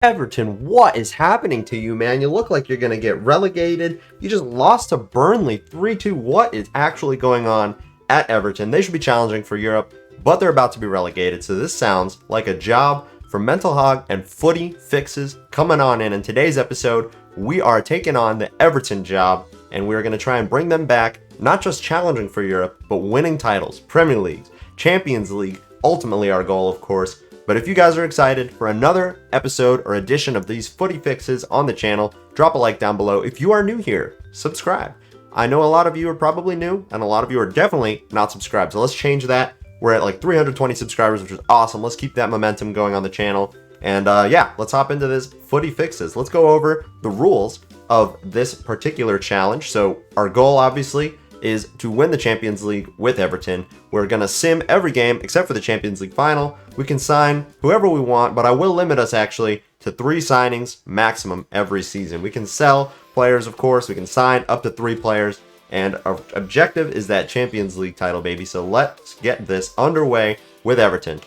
Everton, what is happening to you, man? You look like you're going to get relegated. You just lost to Burnley 3-2. What is actually going on at Everton? They should be challenging for Europe, but they're about to be relegated. So this sounds like a job for Mental Hog and Footy Fixes coming on in. In today's episode, we are taking on the Everton job, and we're going to try and bring them back, not just challenging for Europe, but winning titles, Premier Leagues, Champions League, ultimately our goal, of course. But if you guys are excited for another episode or edition of these Footy Fixes on the channel, drop a like down below. If you are new here, subscribe. I know a lot of you are probably new, and a lot of you are definitely not subscribed. So let's change that. We're at like 320 subscribers, which is awesome. Let's keep that momentum going on the channel. And yeah, let's hop into this Footy Fixes. Let's go over the rules of this particular challenge. So our goal, obviously, is to win the Champions League with Everton. We're going to sim every game except for the Champions League final. We can sign whoever we want, but I will limit us actually to 3 signings maximum every season. We can sell players, of course. We can sign up to 3 players. And our objective is that Champions League title, baby. So let's get this underway with Everton.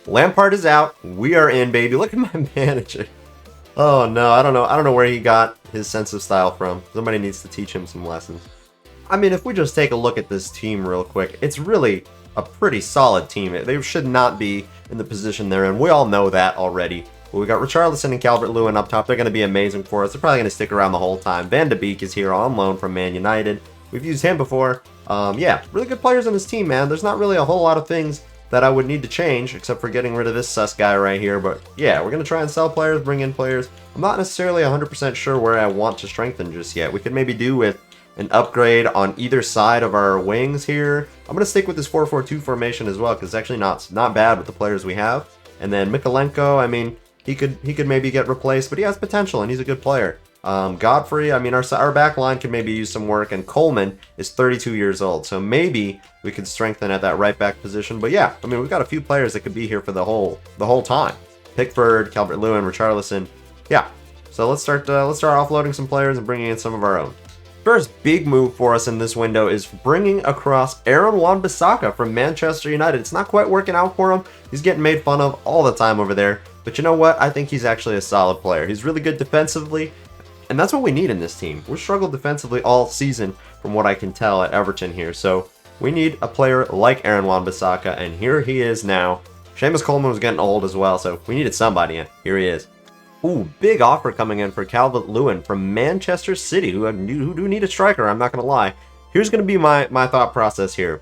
Lampard is out. We are in, baby. Look at my manager. Oh no, I don't know where he got his sense of style from. Somebody needs to teach him some lessons. I mean, if we just take a look at this team real quick, it's really a pretty solid team. They should not be in the position they're in. We all know that already. But we got Richarlison and Calvert-Lewin up top. They're going to be amazing for us. They're probably going to stick around the whole time. Van de Beek is here on loan from Man United. We've used him before. Yeah, really good players on this team, man. There's not really a whole lot of things that I would need to change, except for getting rid of this sus guy right here. But yeah, we're going to try and sell players, bring in players. I'm not necessarily 100% sure where I want to strengthen just yet. We could maybe do with an upgrade on either side of our wings here. I'm going to stick with this 4-4-2 formation as well, because it's actually not bad with the players we have. And then Mikalenko, I mean, he could maybe get replaced, but he has potential, and he's a good player. Godfrey, I mean, our back line could maybe use some work, and Coleman is 32 years old, so maybe we could strengthen at that right back position. But yeah, I mean, we've got a few players that could be here for the whole time. Pickford, Calvert-Lewin, Richarlison, yeah. So let's start offloading some players and bringing in some of our own. First big move for us in this window is bringing across Aaron Wan-Bissaka from Manchester United. It's not quite working out for him. He's getting made fun of all the time over there. But you know what? I think he's actually a solid player. He's really good defensively, and that's what we need in this team. We've struggled defensively all season from what I can tell at Everton here. So we need a player like Aaron Wan-Bissaka, and here he is now. Seamus Coleman was getting old as well, so we needed somebody, and here he is. Ooh, big offer coming in for Calvert-Lewin from Manchester City, who do need a striker, I'm not going to lie. Here's going to be my thought process here.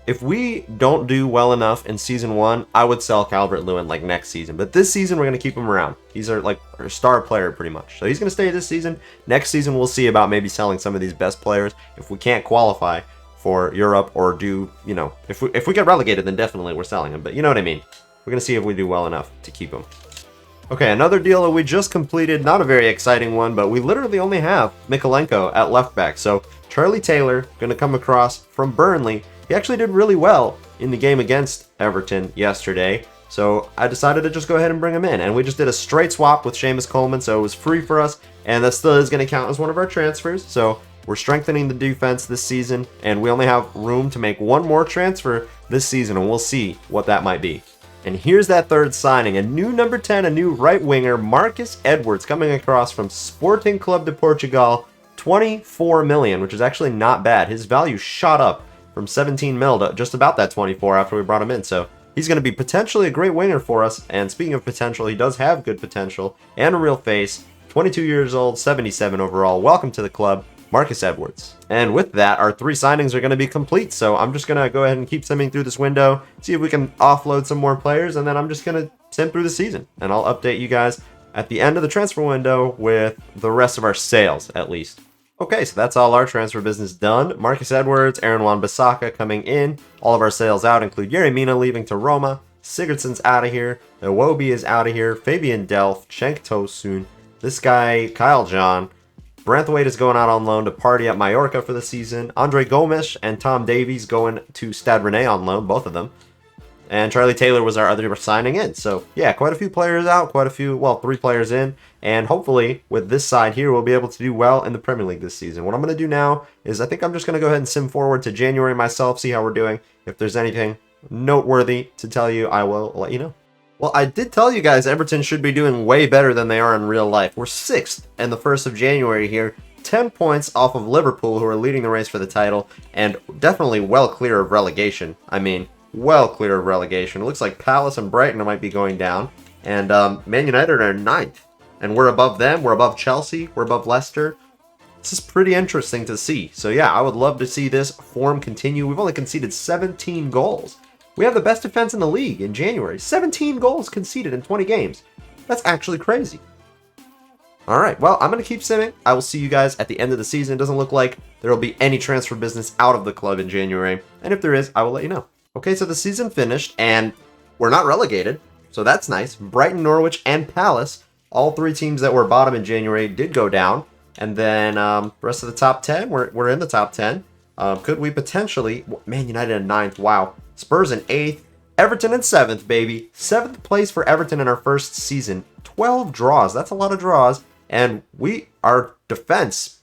If we don't do well enough in Season 1, I would sell Calvert-Lewin like next season. But this season, we're going to keep him around. He's our star player pretty much. So he's going to stay this season. Next season, we'll see about maybe selling some of these best players. If we can't qualify for Europe or do, you know, if we get relegated, then definitely we're selling him. But you know what I mean. We're going to see if we do well enough to keep him. Okay, another deal that we just completed, not a very exciting one, but we literally only have Mikalenko at left back. So Charlie Taylor going to come across from Burnley. He actually did really well in the game against Everton yesterday. So I decided to just go ahead and bring him in. And we just did a straight swap with Seamus Coleman, so it was free for us. And that still is going to count as one of our transfers. So we're strengthening the defense this season, and we only have room to make one more transfer this season, and we'll see what that might be. And here's that third signing, a new number 10, a new right winger, Marcus Edwards, coming across from Sporting Club de Portugal, 24 million, which is actually not bad. His value shot up from 17 mil to just about that 24 after we brought him in. So he's going to be potentially a great winger for us. And speaking of potential, he does have good potential and a real face. 22 years old, 77 overall. Welcome to the club, Marcus Edwards. And with that, our 3 signings are going to be complete. So I'm just going to go ahead and keep simming through this window, see if we can offload some more players, and then I'm just going to sim through the season. And I'll update you guys at the end of the transfer window with the rest of our sales, at least. Okay, so that's all our transfer business done. Marcus Edwards, Aaron Wan-Bissaka coming in. All of our sales out include Yerry Mina leaving to Roma. Sigurdsson's out of here. Iwobi is out of here. Fabian Delph, Cenk Tosun. This guy, Kyle John. Branthwaite is going out on loan to Party at Mallorca for the season. Andre Gomes and Tom Davies going to Stade Rennais on loan, both of them. And Charlie Taylor was our other signing in. So, yeah, quite a few players out, quite a few, well, 3 players in. And hopefully, with this side here, we'll be able to do well in the Premier League this season. What I'm going to do now is I think I'm just going to go ahead and sim forward to January myself, see how we're doing. If there's anything noteworthy to tell you, I will let you know. Well, I did tell you guys Everton should be doing way better than they are in real life. We're 6th in the 1st of January here, 10 points off of Liverpool, who are leading the race for the title, and definitely well clear of relegation. I mean, well clear of relegation. It looks like Palace and Brighton might be going down, and Man United are 9th. And we're above them, we're above Chelsea, we're above Leicester. This is pretty interesting to see. So yeah, I would love to see this form continue. We've only conceded 17 goals. We have the best defense in the league in January. 17 goals conceded in 20 games. That's actually crazy. All right, well, I'm going to keep simming. I will see you guys at the end of the season. It doesn't look like there will be any transfer business out of the club in January. And if there is, I will let you know. Okay, so the season finished, and we're not relegated. So that's nice. Brighton, Norwich, and Palace, all 3 teams that were bottom in January, did go down. And then the rest of the top 10, we're in the top 10. Could we potentially... Man United in 9th, wow. Spurs in 8th, Everton in 7th, baby. 7th place for Everton in our first season. 12 draws. That's a lot of draws. And our defense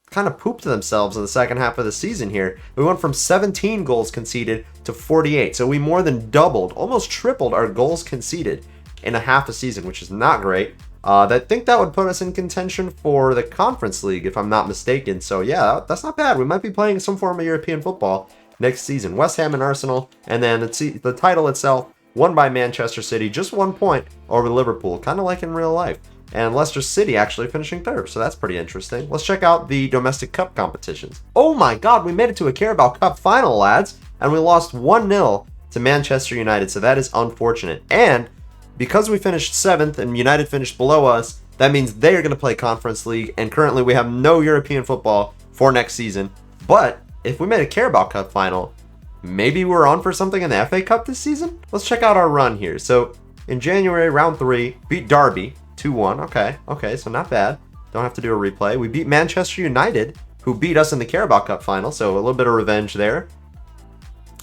kind of pooped themselves in the second half of the season here. We went from 17 goals conceded to 48. So we more than doubled, almost tripled our goals conceded in a half a season, which is not great. I think that would put us in contention for the Conference League, if I'm not mistaken. So yeah, that's not bad. We might be playing some form of European football next season. West Ham and Arsenal, and then the title itself won by Manchester City, just 1 point over Liverpool, kind of like in real life. And Leicester City actually finishing 3rd, so that's pretty interesting. Let's check out the domestic cup competitions. Oh my god, we made it to a Carabao Cup final, lads, and we lost 1-0 to Manchester United, so that is unfortunate. And because we finished 7th and United finished below us, that means they are going to play Conference League, and currently we have no European football for next season. But if we made a Carabao Cup final, maybe we're on for something in the FA Cup this season? Let's check out our run here. So in January, round 3, beat Derby 2-1. Okay, so not bad. Don't have to do a replay. We beat Manchester United, who beat us in the Carabao Cup final, so a little bit of revenge there.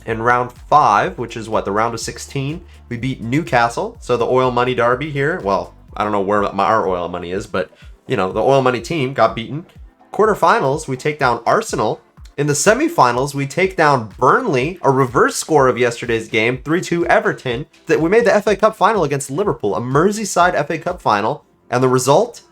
In round 5, which is what, the round of 16, we beat Newcastle. So the oil money derby here, well, I don't know where our oil money is, but you know, the oil money team got beaten. Quarterfinals, we take down Arsenal. In the semifinals, we take down Burnley, a reverse score of yesterday's game, 3-2 Everton. That we made the FA Cup final against Liverpool, a Merseyside FA Cup final, and the result?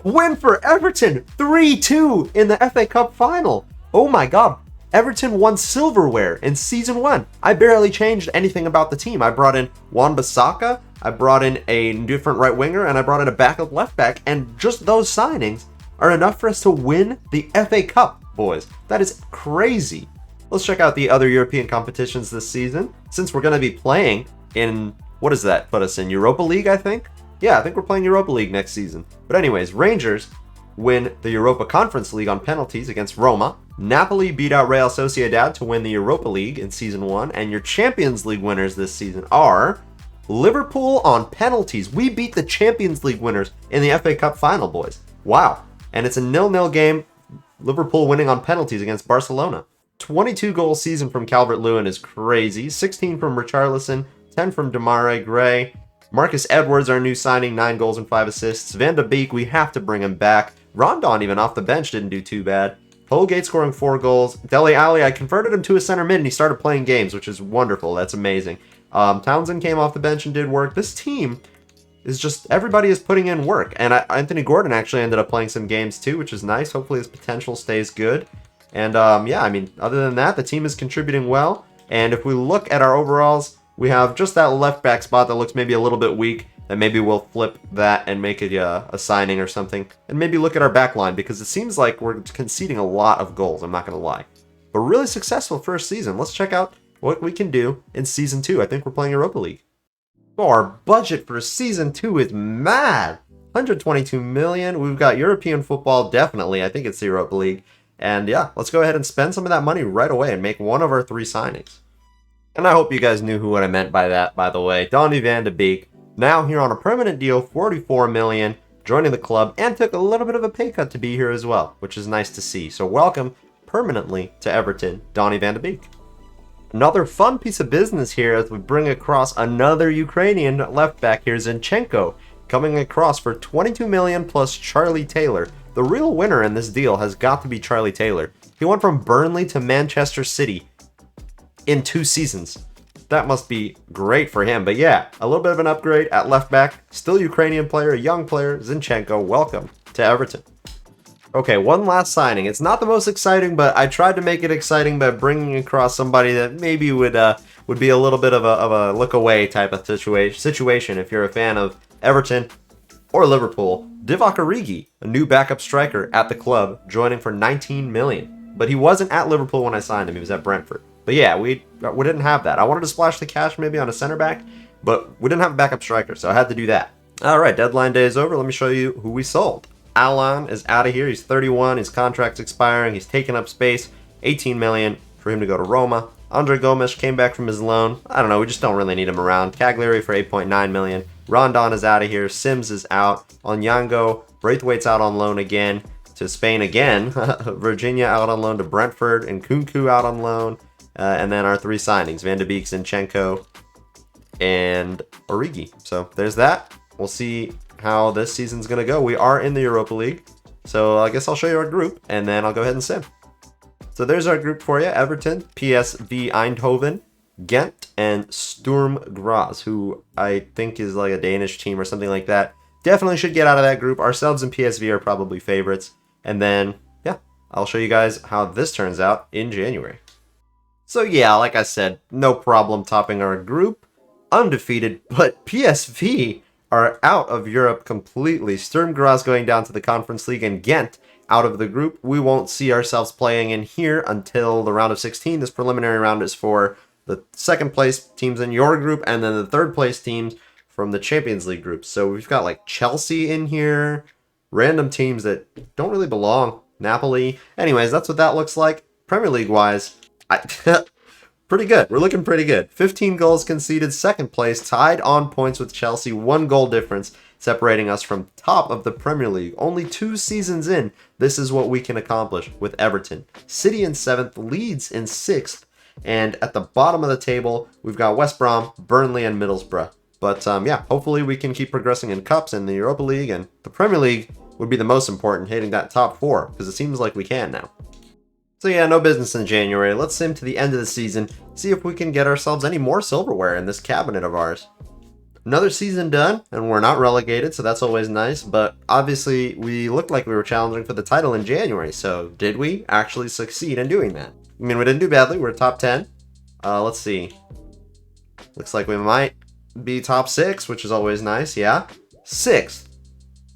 Win for Everton, 3-2 in the FA Cup final. Oh my god. Everton won silverware in Season 1. I barely changed anything about the team. I brought in Wan-Bissaka, I brought in a different right winger, and I brought in a backup left back, and just those signings are enough for us to win the FA Cup, boys. That is crazy. Let's check out the other European competitions this season. Since we're going to be playing in, what does that put us in? Europa League, I think? Yeah, I think we're playing Europa League next season. But anyways, Rangers win the Europa Conference League on penalties against Roma. Napoli beat out Real Sociedad to win the Europa League in Season 1. And your Champions League winners this season are Liverpool on penalties. We beat the Champions League winners in the FA Cup final, boys. Wow. And it's a 0-0 game. Liverpool winning on penalties against Barcelona. 22-goal season from Calvert-Lewin is crazy. 16 from Richarlison, 10 from Demarai Gray. Marcus Edwards, our new signing, 9 goals and 5 assists. Van de Beek, we have to bring him back. Rondon, even off the bench, didn't do too bad. Holgate scoring 4 goals. Dele Alli, I converted him to a center mid and he started playing games, which is wonderful. That's amazing. Townsend came off the bench and did work. This team is just, everybody is putting in work. And Anthony Gordon actually ended up playing some games too, which is nice. Hopefully his potential stays good. And yeah, I mean, other than that, the team is contributing well. And if we look at our overalls, we have just that left back spot that looks maybe a little bit weak. And maybe we'll flip that and make it a signing or something. And maybe look at our back line, because it seems like we're conceding a lot of goals, I'm not going to lie. But really successful first season. Let's check out what we can do in Season 2. I think we're playing Europa League. Oh, our budget for Season 2 is mad. 122 million. We've got European football, definitely. I think it's the Europa League. And yeah, let's go ahead and spend some of that money right away and make one of our 3 signings. And I hope you guys knew what I meant by that, by the way. Donny van de Beek, now here on a permanent deal, 44 million, joining the club, and took a little bit of a pay cut to be here as well, which is nice to see. So welcome permanently to Everton, Donny van de Beek. Another fun piece of business here as we bring across another Ukrainian left back here, Zinchenko, coming across for 22 million plus Charlie Taylor. The real winner in this deal has got to be Charlie Taylor. He went from Burnley to Manchester City in 2 seasons. that must be great for him. But yeah, a little bit of an upgrade at left back. Still Ukrainian player, a young player, Zinchenko. Welcome to Everton. Okay, one last signing. It's not the most exciting, but I tried to make it exciting by bringing across somebody that maybe would be a little bit of a look away type of situation if you're a fan of Everton or Liverpool. Divock Origi, a new backup striker at the club, joining for 19 million. But he wasn't at Liverpool when I signed him. He was at Brentford. But yeah, we didn't have that. I wanted to splash the cash maybe on a center back, but we didn't have a backup striker, so I had to do that. All right, deadline day is over. Let me show you who we sold. Alan is out of here. He's 31. His contract's expiring. He's taking up space. 18 million for him to go to Roma. Andre Gomes came back from his loan. I don't know. We just don't really need him around. Cagliari for 8.9 million. Rondon is out of here. Sims is out. Onyango. Braithwaite's out on loan again to Spain again. Virginia out on loan to Brentford. And Nkunku out on loan. And then our three signings. Van de Beek, Zinchenko, and Origi. So there's that. We'll see how this season's going to go. We are in the Europa League. So I guess I'll show you our group. And then I'll go ahead and sim. So there's our group for you. Everton, PSV Eindhoven, Ghent, and Sturm Graz, who I think is like a Danish team or something like that. Definitely should get out of that group. Ourselves and PSV are probably favorites. And then, yeah, I'll show you guys how this turns out in January. So yeah, like I said, no problem topping our group. Undefeated, but PSV are out of Europe completely. Sturm Graz going down to the Conference League, and Ghent out of the group. We won't see ourselves playing in here until the round of 16. This preliminary round is for the second place teams in your group, and then the third place teams from the Champions League group. So we've got like Chelsea in here, random teams that don't really belong. Napoli. Anyways, that's what that looks like. Premier League wise, pretty good. We're looking pretty good. 15 goals conceded, second place, tied on points with Chelsea, 1 goal difference separating us from top of the Premier League. Only 2 seasons in, this is what we can accomplish with Everton. City in 7th, Leeds in 6th, and at the bottom of the table, we've got West Brom, Burnley, and Middlesbrough. But yeah, hopefully we can keep progressing in cups and the Europa League, and the Premier League would be the most important, hitting that top 4, because it seems like we can now. So yeah, no business in January. Let's sim to the end of the season, see if we can get ourselves any more silverware in this cabinet of ours. Another season done, and we're not relegated, so that's always nice, but obviously we looked like we were challenging for the title in January, so did we actually succeed in doing that? I mean, we didn't do badly. We're top 10. Let's see. Looks like we might be top 6, which is always nice, yeah. 6th.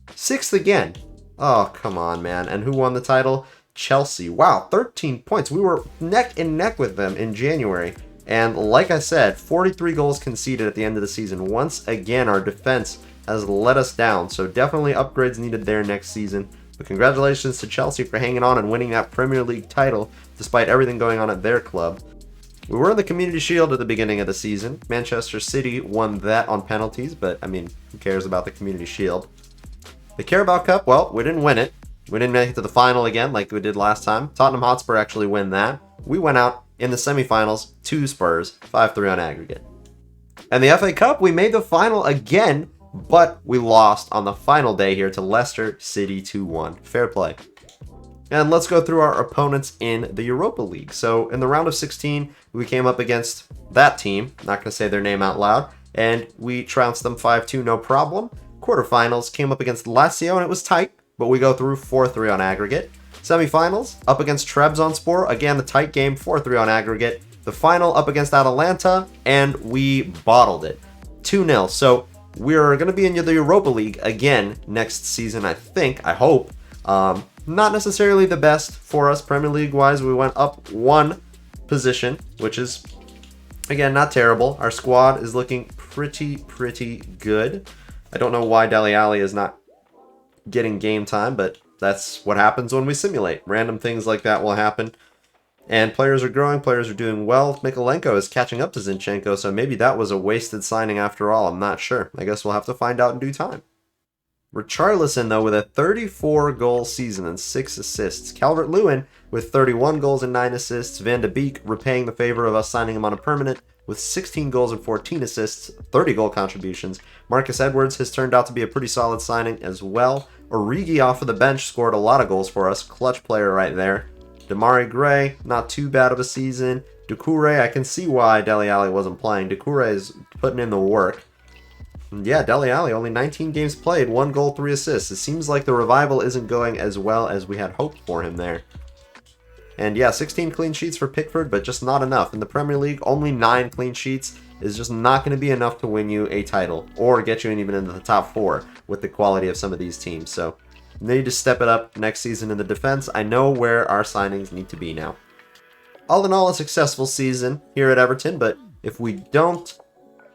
6th again. Oh, come on, man. And who won the title? Chelsea. Wow, 13 points. We were neck and neck with them in January. And like I said, 43 goals conceded at the end of the season. Once again, our defense has let us down. So definitely upgrades needed there next season. But congratulations to Chelsea for hanging on and winning that Premier League title despite everything going on at their club. We were in the Community Shield at the beginning of the season. Manchester City won that on penalties, but I mean, who cares about the Community Shield? The Carabao Cup, well, we didn't win it. We didn't make it to the final again like we did last time. Tottenham Hotspur actually win that. We went out in the semifinals to Spurs, 5-3 on aggregate. And the FA Cup, we made the final again, but we lost on the final day here to Leicester City 2-1. Fair play. And let's go through our opponents in the Europa League. So in the round of 16, we came up against that team. Not going to say their name out loud. And we trounced them 5-2, no problem. Quarterfinals came up against Lazio, and it was tight, but we go through 4-3 on aggregate. Semifinals, up against Trabzonspor, again a tight game, 4-3 on aggregate. The final up against Atalanta, and we bottled it, 2-0. So we're going to be in the Europa League again next season, I think, I hope. Not necessarily the best for us Premier League-wise. We went up 1 position, which is, again, not terrible. Our squad is looking pretty good. I don't know why Dele Alli is not getting game time, but that's what happens when we simulate. Random things like that will happen. And players are growing, players are doing well. Mikolenko is catching up to Zinchenko, so maybe that was a wasted signing after all. I'm not sure. I guess we'll have to find out in due time. Richarlison, though, with a 34-goal season and 6 assists. Calvert-Lewin with 31 goals and 9 assists. Van de Beek repaying the favor of us signing him on a permanent with 16 goals and 14 assists, 30 goal contributions. Marcus Edwards has turned out to be a pretty solid signing as well. Origi off of the bench scored a lot of goals for us. Clutch player right there. Damari Gray, not too bad of a season. Doucouré, I can see why Dele Alli wasn't playing. Doucouré is putting in the work. And yeah, Dele Alli, only 19 games played, 1 goal, 3 assists. It seems like the revival isn't going as well as we had hoped for him there. And yeah, 16 clean sheets for Pickford, but just not enough. In the Premier League, only 9 clean sheets is just not going to be enough to win you a title or get you even into the top 4 with the quality of some of these teams. So, need to step it up next season in the defense. I know where our signings need to be now. All in all, a successful season here at Everton, but if we don't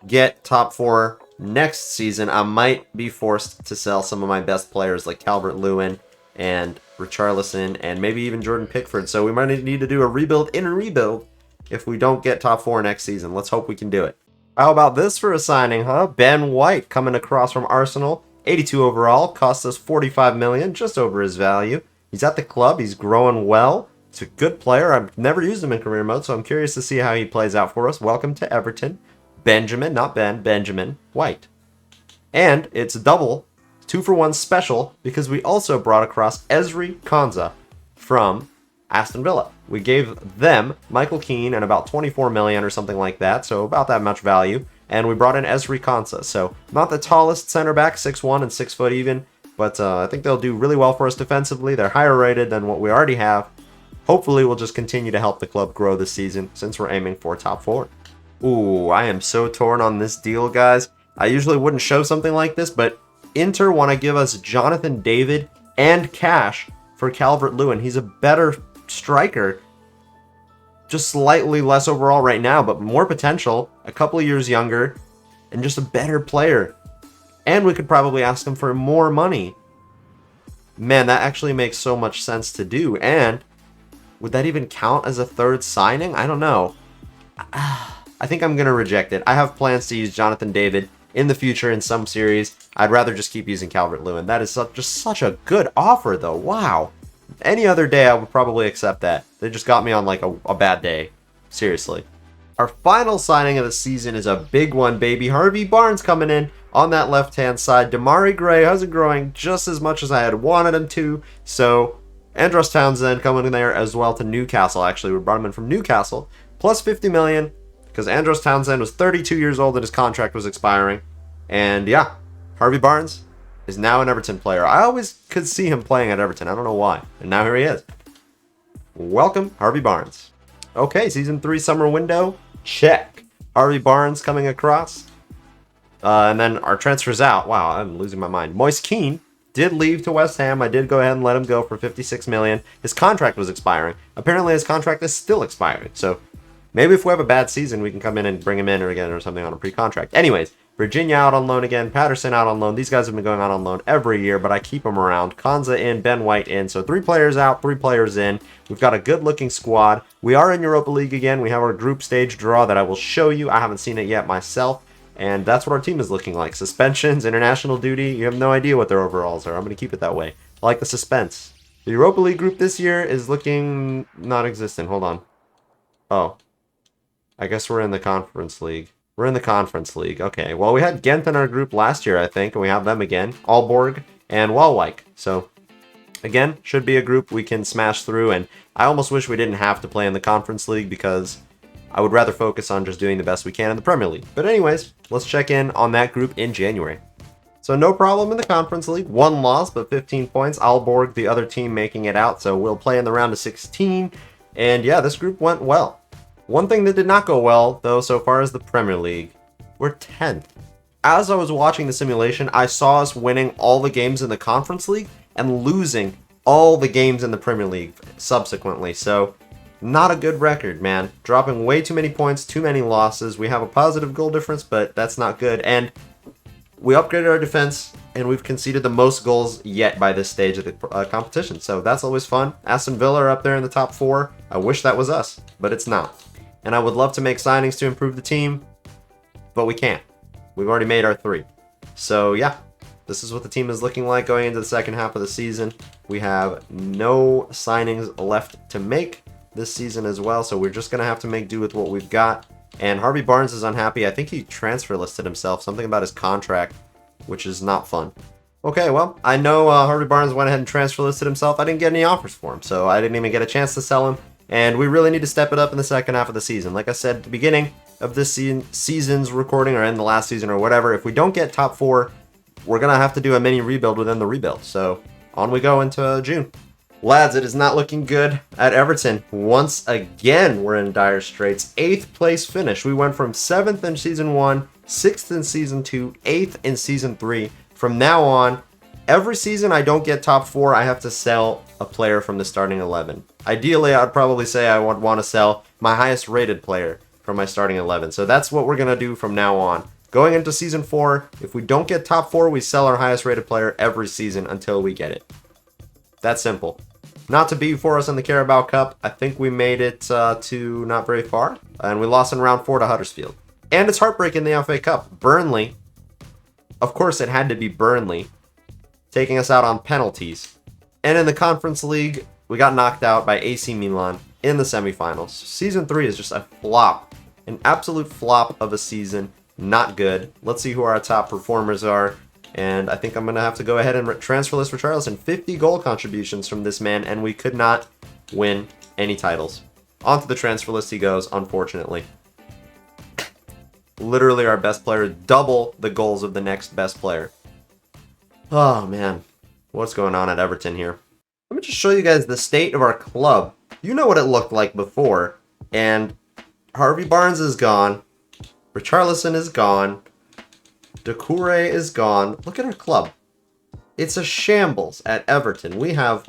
get top 4 next season, I might be forced to sell some of my best players like Calvert-Lewin and Richarlison and maybe even Jordan Pickford. So we might need to do a rebuild in a rebuild if we don't get top 4 next season. Let's hope we can do it. How about this for a signing, huh? Ben White coming across from Arsenal. 82 overall, cost us 45 million, just over his value. He's at the club, he's growing well. He's a good player. I've never used him in career mode, so I'm curious to see how he plays out for us. Welcome to Everton. Benjamin, not Ben, Benjamin White. And it's a double, 2-for-1 special, because we also brought across Ezri Konsa from Aston Villa. We gave them Michael Keane and about 24 million or something like that, so about that much value. And we brought in Ezri Konsa. So not the tallest center back, 6'1" and 6 foot even, but I think they'll do really well for us defensively. They're higher rated than what we already have. Hopefully we'll just continue to help the club grow this season since we're aiming for top 4. Ooh, I am so torn on this deal, guys. I usually wouldn't show something like this, but Inter want to give us Jonathan David and cash for Calvert-Lewin. He's a better striker, just slightly less overall right now, but more potential, a couple of years younger, and just a better player. And we could probably ask him for more money. Man, that actually makes so much sense to do. And would that even count as a third signing? I don't know. I think I'm going to reject it. I have plans to use Jonathan David in the future in some series. I'd rather just keep using Calvert-Lewin. That is just such a good offer, though. Wow. Any other day, I would probably accept that. They just got me on like a bad day. Seriously. Our final signing of the season is a big one, baby. Harvey Barnes coming in on that left-hand side. Damari Gray hasn't growing just as much as I had wanted him to. So, Andros Townsend coming in there as well to Newcastle. Actually, we brought him in from Newcastle. Plus 50 million. Because Andros Townsend was 32 years old and his contract was expiring. And yeah, Harvey Barnes is now an Everton player. I always could see him playing at Everton. I don't know why. And now here he is. Welcome, Harvey Barnes. Okay, Season 3 summer window. Check. Harvey Barnes coming across. And then our transfer's out. Wow, I'm losing my mind. Moise Keane did leave to West Ham. I did go ahead and let him go for 56 million. His contract was expiring. Apparently his contract is still expiring. So maybe if we have a bad season, we can come in and bring him in or something on a pre-contract. Anyways, Virginia out on loan again. Patterson out on loan. These guys have been going out on loan every year, but I keep them around. Konsa in, Ben White in. So 3 players out, 3 players in. We've got a good-looking squad. We are in Europa League again. We have our group stage draw that I will show you. I haven't seen it yet myself, and that's what our team is looking like. Suspensions, international duty. You have no idea what their overalls are. I'm going to keep it that way. I like the suspense. The Europa League group this year is looking non-existent. Hold on. Oh. I guess we're in the Conference League. We're in the Conference League. Okay, well, we had Ghent in our group last year, I think, and we have them again. Aalborg and Waalwijk. So, again, should be a group we can smash through, and I almost wish we didn't have to play in the Conference League because I would rather focus on just doing the best we can in the Premier League. But anyways, let's check in on that group in January. So no problem in the Conference League. 1 loss, but 15 points. Aalborg, the other team, making it out, so we'll play in the round of 16. And yeah, this group went well. One thing that did not go well, though, so far is the Premier League. We're 10th. As I was watching the simulation, I saw us winning all the games in the Conference League and losing all the games in the Premier League subsequently. So, not a good record, man. Dropping way too many points, too many losses. We have a positive goal difference, but that's not good. And we upgraded our defense, and we've conceded the most goals yet by this stage of the competition. So that's always fun. Aston Villa are up there in the top 4. I wish that was us, but it's not. And I would love to make signings to improve the team, but we can't. We've already made our 3. So yeah, this is what the team is looking like going into the second half of the season. We have no signings left to make this season as well, so we're just going to have to make do with what we've got. And Harvey Barnes is unhappy. I think he transfer listed himself, something about his contract, which is not fun. Okay, well, I know Harvey Barnes went ahead and transfer listed himself. I didn't get any offers for him, so I didn't even get a chance to sell him. And we really need to step it up in the second half of the season. Like I said at the beginning of this season's recording, or in the last season or whatever, if we don't get top 4, we're going to have to do a mini rebuild within the rebuild. So on we go into June. Lads, it is not looking good at Everton. Once again, we're in dire straits. 8th place finish. We went from 7th in Season 1, 6th in Season 2, 8th in Season 3. From now on, every season I don't get top 4, I have to sell a player from the starting 11. Ideally, I'd probably say I would want to sell my highest rated player from my starting 11. So that's what we're going to do from now on. Going into Season 4, if we don't get top 4, we sell our highest rated player every season until we get it. That's simple. Not to be for us in the Carabao Cup. I think we made it to not very far. And we lost in round 4 to Huddersfield. And it's heartbreaking in the FA Cup. Burnley. Of course it had to be Burnley. Taking us out on penalties. And in the Conference League, we got knocked out by AC Milan in the semifinals. Season 3 is just a flop. An absolute flop of a season. Not good. Let's see who our top performers are. And I think I'm going to have to go ahead and transfer list Richarlison. 50 goal contributions from this man, and we could not win any titles. Onto the transfer list he goes, unfortunately. Literally our best player, double the goals of the next best player. Oh, man. What's going on at Everton here? Let me just show you guys the state of our club. You know what it looked like before. And Harvey Barnes is gone. Richarlison is gone. Doucouré is gone. Look at our club. It's a shambles at Everton. We got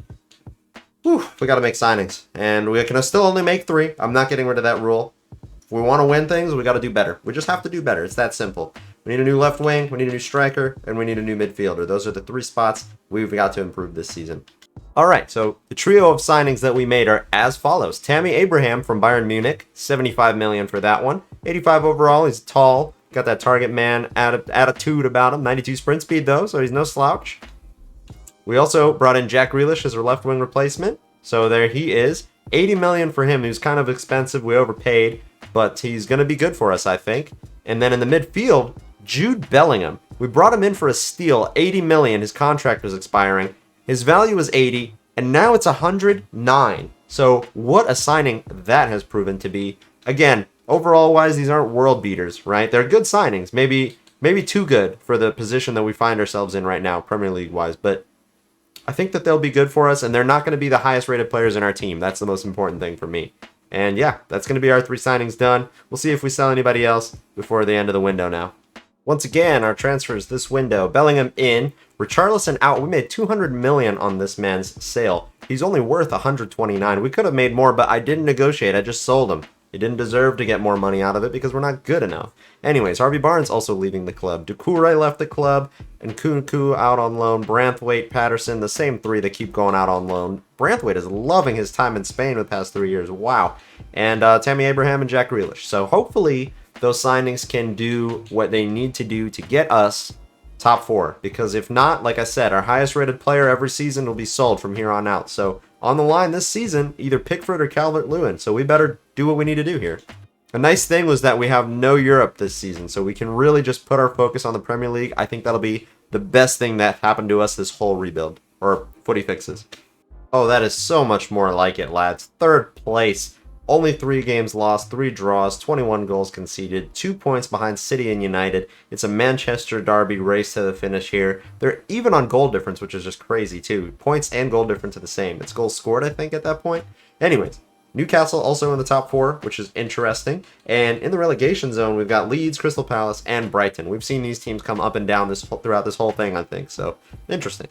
to make signings. And we can still only make 3. I'm not getting rid of that rule. If we want to win things, we got to do better. We just have to do better. It's that simple. We need a new left wing, we need a new striker, and we need a new midfielder. Those are the 3 spots we've got to improve this season. All right, so the trio of signings that we made are as follows. Tammy Abraham from Bayern Munich, 75 million for that one. 85 overall, he's tall. Got that target man attitude about him. 92 sprint speed, though, so he's no slouch. We also brought in Jack Grealish as our left wing replacement. So there he is. 80 million for him. He was kind of expensive. We overpaid, but he's going to be good for us, I think. And then in the midfield, Jude Bellingham. We brought him in for a steal. 80 million. His contract was expiring. His value was 80, and now it's 109. So what a signing that has proven to be. Again, overall wise, these aren't world beaters, right? They're good signings. Maybe too good for the position that we find ourselves in right now, Premier League wise. But I think that they'll be good for us, and they're not going to be the highest rated players in our team. That's the most important thing for me. And yeah, that's going to be our 3 signings done. We'll see if we sell anybody else before the end of the window now. Once again, our transfers this window. Bellingham in, Richarlison out. We made 200 million on this man's sale. He's only worth 129. We could have made more, but I didn't negotiate. I just sold him. He didn't deserve to get more money out of it because we're not good enough. Anyways, Harvey Barnes also leaving the club. Doucouré left the club, and Nkunku out on loan. Branthwaite, Patterson, the same 3 that keep going out on loan. Branthwaite is loving his time in Spain the past 3 years. Wow. And Tammy Abraham and Jack Grealish. So hopefully those signings can do what they need to do to get us top 4. Because if not, like I said, our highest rated player every season will be sold from here on out. So on the line this season, either Pickford or Calvert-Lewin. So we better do what we need to do here. A nice thing was that we have no Europe this season, so we can really just put our focus on the Premier League. I think that'll be the best thing that happened to us this whole rebuild, or footy fixes. Oh, that is so much more like it, lads. 3rd place. Only 3 games lost, 3 draws, 21 goals conceded, 2 points behind City and United. It's a Manchester derby race to the finish here. They're even on goal difference, which is just crazy too. Points and goal difference are the same. It's goals scored, I think, at that point. Anyways, Newcastle also in the top 4, which is interesting. And in the relegation zone, we've got Leeds, Crystal Palace, and Brighton. We've seen these teams come up and down throughout this whole thing, I think. So, interesting.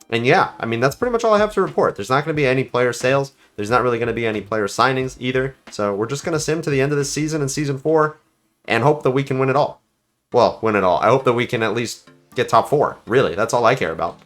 And yeah, I mean, that's pretty much all I have to report. There's not going to be any player sales. There's not really going to be any player signings either. So we're just going to sim to the end of this season in Season 4 and hope that we can win it all. Well, win it all. I hope that we can at least get top 4. Really, that's all I care about.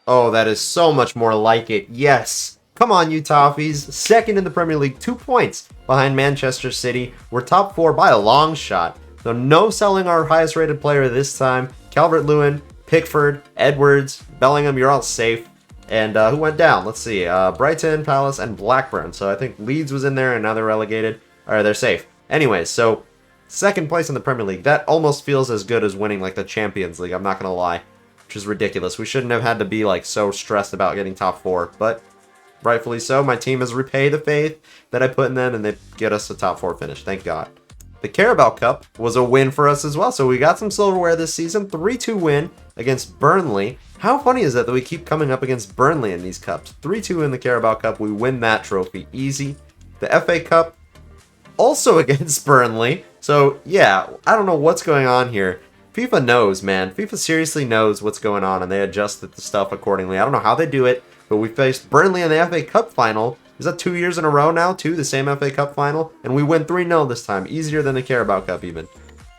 Oh, that is so much more like it. Yes. Come on, you Toffees. 2nd in the Premier League, 2 points behind Manchester City. We're top 4 by a long shot. So no selling our highest rated player this time. Calvert-Lewin, Pickford, Edwards, Bellingham, you're all safe. And who went down? Let's see. Brighton, Palace, and Blackburn. So I think Leeds was in there, and now they're relegated. Or they're safe. Anyways, so 2nd place in the Premier League. That almost feels as good as winning like the Champions League. I'm not going to lie. Which is ridiculous. We shouldn't have had to be like so stressed about getting top 4. But rightfully so. My team has repaid the faith that I put in them, and they get us a top 4 finish. Thank God. The Carabao Cup was a win for us as well. So we got some silverware this season. 3-2 win against Burnley. How funny is that we keep coming up against Burnley in these cups? 3-2 in the Carabao Cup. We win that trophy. Easy. The FA Cup, also against Burnley. So, yeah, I don't know what's going on here. FIFA knows, man. FIFA seriously knows what's going on, and they adjusted the stuff accordingly. I don't know how they do it, but we faced Burnley in the FA Cup final. Is that 2 years in a row now, too? The same FA Cup final? And we win 3-0 this time. Easier than the Carabao Cup, even.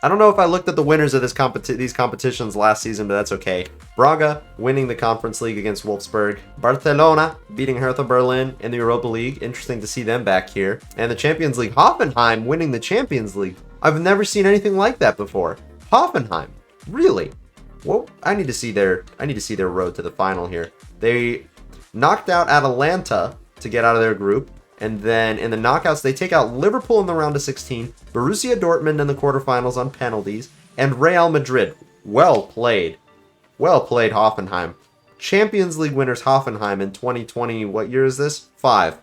I don't know if I looked at the winners of these competitions last season, but that's okay. Braga winning the Conference League against Wolfsburg. Barcelona beating Hertha Berlin in the Europa League. Interesting to see them back here. And the Champions League, Hoffenheim winning the Champions League. I've never seen anything like that before. Hoffenheim, really? Well, I need to see their road to the final here. They knocked out Atalanta to get out of their group. And then in the knockouts, they take out Liverpool in the round of 16, Borussia Dortmund in the quarterfinals on penalties, and Real Madrid. Well played. Well played, Hoffenheim. Champions League winners Hoffenheim in 2020. What year is this? 5.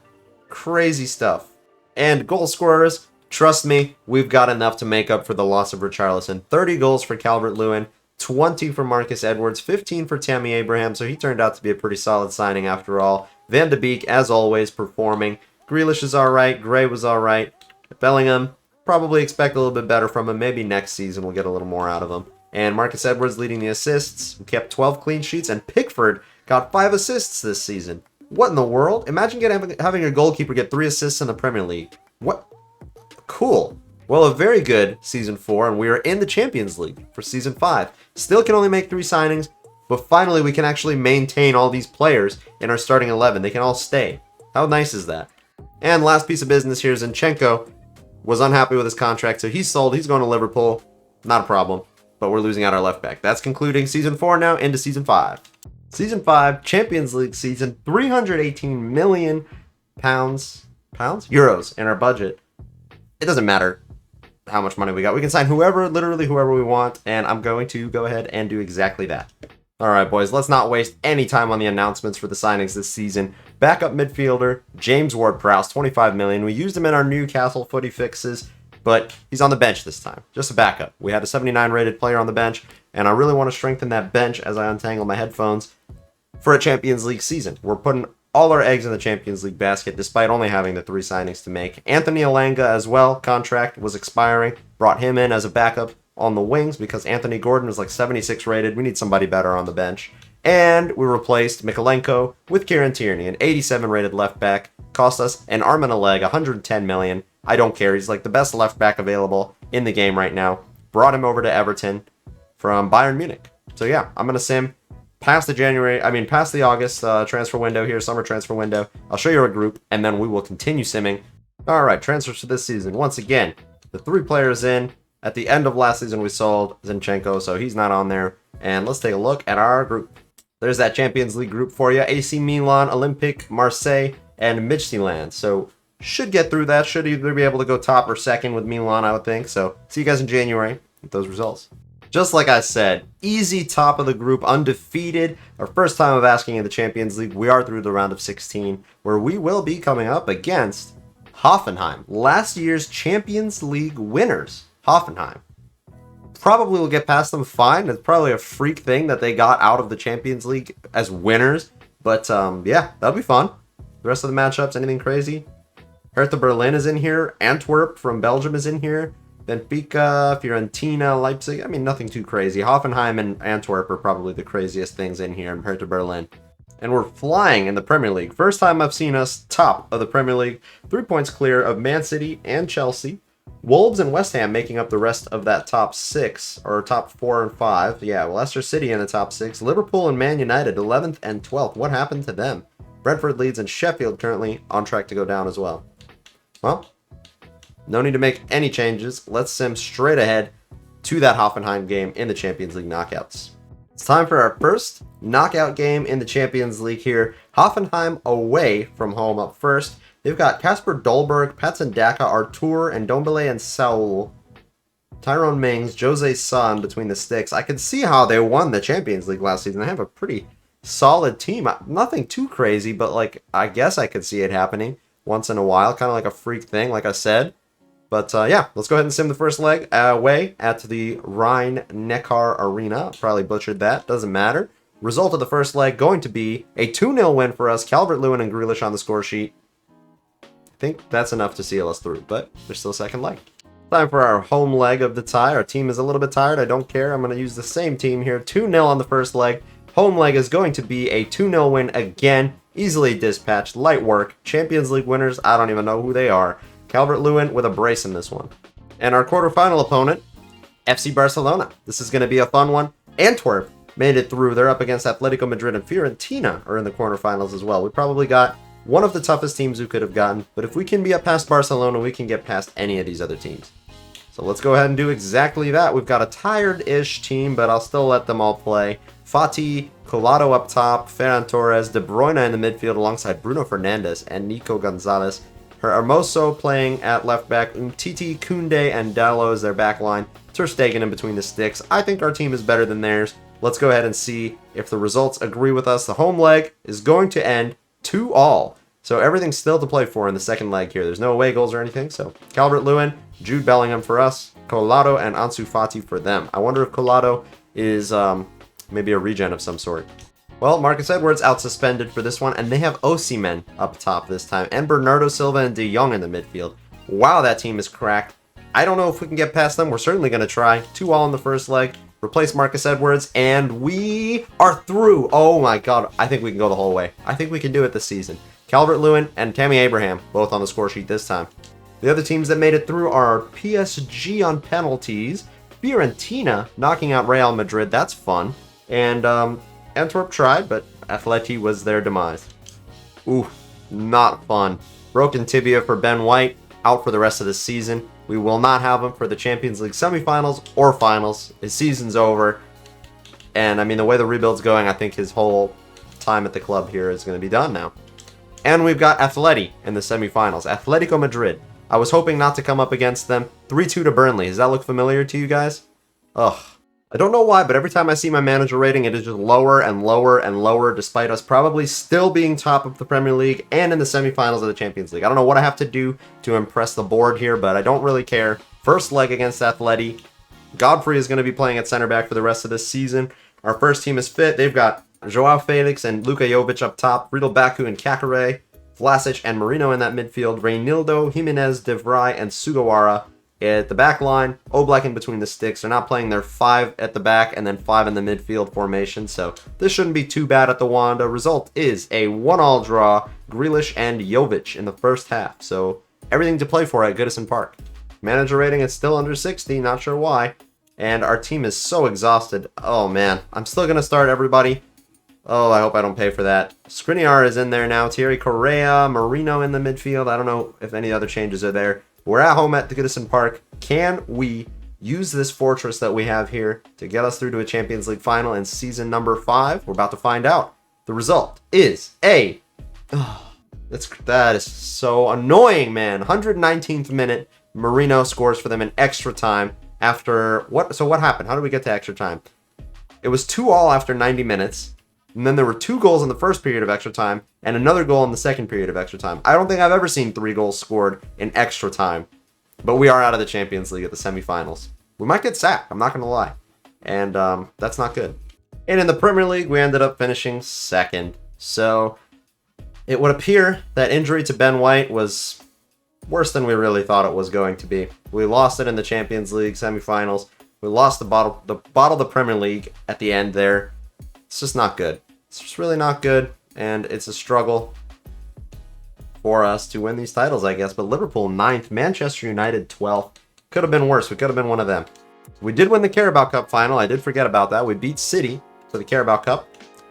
Crazy stuff. And goal scorers, trust me, we've got enough to make up for the loss of Richarlison. 30 goals for Calvert-Lewin, 20 for Marcus Edwards, 15 for Tammy Abraham, so he turned out to be a pretty solid signing after all. Van de Beek, as always, performing. Grealish is alright, Gray was alright. Bellingham, probably expect a little bit better from him. Maybe next season we'll get a little more out of him. And Marcus Edwards leading the assists. We kept 12 clean sheets, and Pickford got 5 assists this season. What in the world? Imagine having a goalkeeper get 3 assists in the Premier League. What? Cool. Well, a very good Season 4, and we are in the Champions League for Season 5. Still can only make 3 signings, but finally we can actually maintain all these players in our starting 11. They can all stay. How nice is that? And last piece of business here, Zinchenko was unhappy with his contract, so he's sold. He's going to Liverpool. Not a problem, but we're losing out our left back. That's concluding Season 4 now into Season 5. Season 5, Champions League season, 318 million euros in our budget. It doesn't matter how much money we got. We can sign whoever, literally whoever we want, and I'm going to go ahead and do exactly that. All right, boys, let's not waste any time on the announcements for the signings this season. Backup midfielder, James Ward-Prowse, 25 million. We used him in our Newcastle footy fixes, but he's on the bench this time. Just a backup. We had a 79 rated player on the bench, and I really want to strengthen that bench as I untangle my headphones for a Champions League season. We're putting all our eggs in the Champions League basket, despite only having the 3 signings to make. Anthony Elanga as well, contract was expiring. Brought him in as a backup on the wings because Anthony Gordon was like 76 rated. We need somebody better on the bench. And we replaced Mikalenko with Kieran Tierney, an 87 rated left back. Cost us an arm and a leg, 110 million. I don't care. He's like the best left back available in the game right now. Brought him over to Everton from Bayern Munich. So yeah, I'm going to sim past the August transfer window here, summer transfer window. I'll show you a group, and then we will continue simming. All right, transfers for this season. Once again, the 3 players in. At the end of last season, we sold Zinchenko, so he's not on there. And let's take a look at our group. There's that Champions League group for you. AC Milan, Olympique, Marseille, and Midtjylland. So should get through that. Should either be able to go top or second with Milan, I would think. So see you guys in January with those results. Just like I said, easy top of the group, undefeated. Our first time of asking in the Champions League. We are through the round of 16, where we will be coming up against Hoffenheim. Last year's Champions League winners. Hoffenheim. Probably will get past them fine. It's probably a freak thing that they got out of the Champions League as winners. But yeah, that'll be fun. The rest of the matchups, anything crazy? Hertha Berlin is in here. Antwerp from Belgium is in here. Benfica, Fiorentina, Leipzig. I mean, nothing too crazy. Hoffenheim and Antwerp are probably the craziest things in here. And Hertha Berlin. And we're flying in the Premier League. First time I've seen us top of the Premier League. 3 points clear of Man City and Chelsea. Wolves and West Ham making up the rest of that top 6, or top 4 and 5. Yeah, Leicester City in the top 6. Liverpool and Man United, 11th and 12th. What happened to them? Brentford, Leeds, and Sheffield currently on track to go down as well. Well, no need to make any changes. Let's sim straight ahead to that Hoffenheim game in the Champions League knockouts. It's time for our first knockout game in the Champions League here. Hoffenheim away from home up first. They've got Kasper Dolberg, Patson Daka, Artur, and Ndombele and Saul. Tyrone Mings, Jose Son between the sticks. I can see how they won the Champions League last season. They have a pretty solid team. Nothing too crazy, but like I guess I could see it happening once in a while, kind of like a freak thing, like I said. But yeah, let's go ahead and sim the first leg away at the Rhein-Neckar Arena. Probably butchered that, doesn't matter. Result of the first leg going to be a 2-0 win for us. Calvert-Lewin and Grealish on the score sheet. I think that's enough to seal us through, but there's still a second leg. Time for our home leg of the tie. Our team is a little bit tired. I don't care. I'm going to use the same team here. 2-0 on the first leg. Home leg is going to be a 2-0 win again. Easily dispatched. Light work. Champions League winners. I don't even know who they are. Calvert-Lewin with a brace in this one. And our quarterfinal opponent, FC Barcelona. This is going to be a fun one. Antwerp made it through. They're up against Atletico Madrid, and Fiorentina are in the quarterfinals as well. We probably got one of the toughest teams we could have gotten, but if we can get past Barcelona, we can get past any of these other teams. So let's go ahead and do exactly that. We've got a tired-ish team, but I'll still let them all play. FOOTY, Collado up top, Ferran Torres, De Bruyne in the midfield alongside Bruno Fernandes and Nico Gonzalez. Hermoso playing at left back, Umtiti, Koundé, and Dalot is their back line. Ter Stegen in between the sticks. I think our team is better than theirs. Let's go ahead and see if the results agree with us. The home leg is going to end 2-2. So everything's still to play for in the second leg here. There's no away goals or anything. So Calvert-Lewin, Jude Bellingham for us, Collado and Ansu Fati for them. I wonder if Collado is maybe a regen of some sort. Well, Marcus Edwards out suspended for this one, and they have Osimhen up top this time, and Bernardo Silva and De Jong in the midfield. Wow, that team is cracked. I don't know if we can get past them. We're certainly going to try. 2-2 in the first leg. Replace Marcus Edwards, and we are through. Oh my god, I think we can go the whole way. I think we can do it this season. Calvert-Lewin and Tammy Abraham, both on the score sheet this time. The other teams that made it through are PSG on penalties, Fiorentina knocking out Real Madrid, that's fun, and Antwerp tried, but Atleti was their demise. Ooh, not fun. Broken tibia for Ben White, out for the rest of the season. We will not have him for the Champions League semifinals or finals. His season's over. And, I mean, the way the rebuild's going, I think his whole time at the club here is going to be done now. And we've got Atleti in the semifinals. Atletico Madrid. I was hoping not to come up against them. 3-2 to Burnley. Does that look familiar to you guys? Ugh. I don't know why, but every time I see my manager rating, it is just lower and lower and lower, despite us probably still being top of the Premier League and in the semifinals of the Champions League. I don't know what I have to do to impress the board here, but I don't really care. First leg against Atleti. Godfrey is going to be playing at center back for the rest of this season. Our first team is fit. They've got Joao Felix and Luka Jovic up top, Riedel Baku and Kakare, Vlasic and Marino in that midfield, Reinildo, Jimenez, De Vrij, and Sugawara at the back line, Oblak in between the sticks. They're not playing their 5 at the back and then 5 in the midfield formation, so this shouldn't be too bad at the Wanda. Result is a 1-1 draw, Grealish and Jovic in the first half, so everything to play for at Goodison Park. Manager rating is still under 60, not sure why, and our team is so exhausted. Oh man, I'm still going to start everybody. Oh, I hope I don't pay for that. Skriniar is in there now, Thierry Correa, Marino in the midfield. I don't know if any other changes are there. We're at home at the Goodison Park. Can we use this fortress that we have here to get us through to a Champions League final in season number 5? We're about to find out. The result is a... that is so annoying, man. 119th minute, Marino scores for them in extra time after... So what happened? How did we get to extra time? It was 2-2 after 90 minutes. And then there were 2 goals in the first period of extra time and another goal in the second period of extra time. I don't think I've ever seen 3 goals scored in extra time. But we are out of the Champions League at the semifinals. We might get sacked, I'm not going to lie. And that's not good. And in the Premier League, we ended up finishing second. So it would appear that injury to Ben White was worse than we really thought it was going to be. We lost it in the Champions League semifinals. We lost the bottle of the Premier League at the end there. It's just not good. It's just really not good, and it's a struggle for us to win these titles, I guess. But Liverpool 9th, Manchester United 12th. Could have been worse. We could have been one of them. We did win the Carabao Cup final. I did forget about that. We beat City for the Carabao Cup.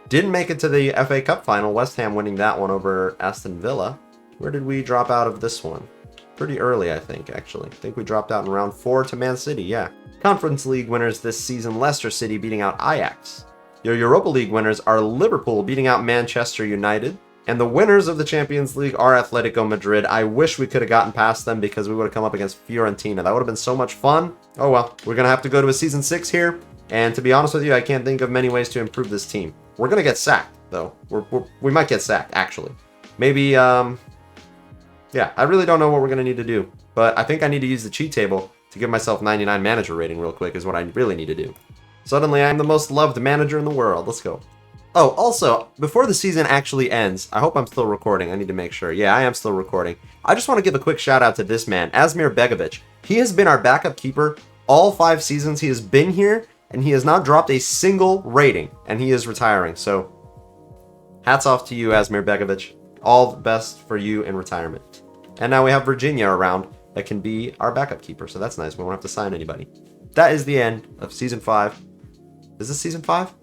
Didn't make it to the FA Cup final. West Ham winning that one over Aston Villa. Where did we drop out of this one? Pretty early, I think, actually. I think we dropped out in round 4 to Man City, yeah. Conference League winners this season, Leicester City beating out Ajax. Your Europa League winners are Liverpool beating out Manchester United. And the winners of the Champions League are Atletico Madrid. I wish we could have gotten past them because we would have come up against Fiorentina. That would have been so much fun. Oh well, we're going to have to go to a Season 6 here. And to be honest with you, I can't think of many ways to improve this team. We're going to get sacked. though. We might get sacked, actually. Maybe, yeah, I really don't know what we're going to need to do. But I think I need to use the cheat table to give myself 99 manager rating real quick is what I really need to do. Suddenly, I'm the most loved manager in the world. Let's go. Oh, also, before the season actually ends, I hope I'm still recording. I need to make sure. Yeah, I am still recording. I just want to give a quick shout out to this man, Asmir Begovic. He has been our backup keeper all 5 seasons he has been here, and he has not dropped a single rating, and he is retiring. So, hats off to you, Asmir Begovic. All the best for you in retirement. And now we have Virginia around that can be our backup keeper, so that's nice. We won't have to sign anybody. That is the end of Season 5. Is this Season 5?